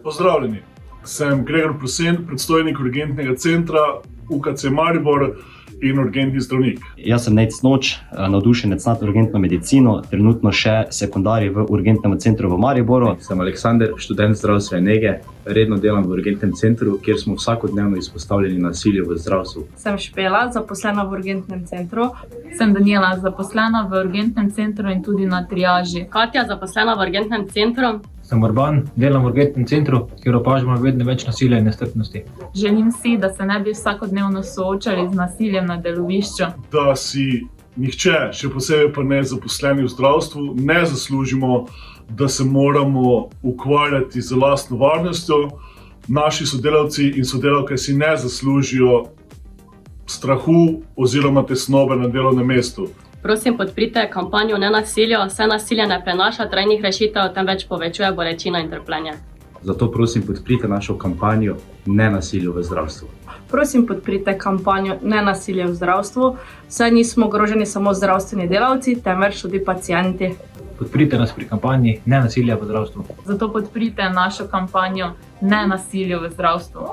Pozdravljeni, sem Gregor Prosen, predstojnik urgentnega centra UKC Maribor in urgentni zdravnik. Jaz sem Nejc Noč, navdušenec nad urgentno medicino, trenutno še sekundarij v urgentnem centru v Mariboru. Sem Aleksander, študent zdravstvene nege, redno delam v urgentnem centru, kjer smo vsakodnevno izpostavljeni nasilju v zdravstvu. Sem Špela, zaposlena v urgentnem centru. Sem Daniela, zaposlena v urgentnem centru in tudi na triaži. Katja, zaposlena v urgentnem centru. Sem Urban, delam v urgentnem centru, kjer opažamo vedno več nasilja in nestrpnosti. Želim si, da se ne bi vsakodnevno soočali z nasiljem na delovišču. Da si nihče, še posebej pa ne zaposleni v zdravstvu, ne zaslužimo, da se moramo ukvarjati z lastno varnostjo. Naši sodelavci in sodelavke si ne zaslužijo strahu oziroma tesnobe na delovnem mestu. Prosim, podprite kampanjo Nenasilje, saj nasilje ne prenaša trajnih rešitev, temveč povečuje bolečino in trpljenje. Zato prosim, podprite našo kampanjo Nenasilju v zdravstvu. Prosim, podprite kampanjo Nenasilje v zdravstvu, saj nismo ogroženi samo zdravstveni delavci, temveč tudi pacienti. Podprite nas pri kampanji Nenasilja v zdravstvu. Zato podprite našo kampanjo Nenasilje v zdravstvu.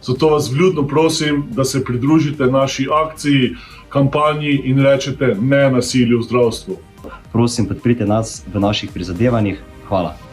Zato vas vljudno prosim, da se pridružite naši akciji, kampanji in rečete ne nasilju v zdravstvu. Prosim, podprite nas v naših prizadevanjih. Hvala.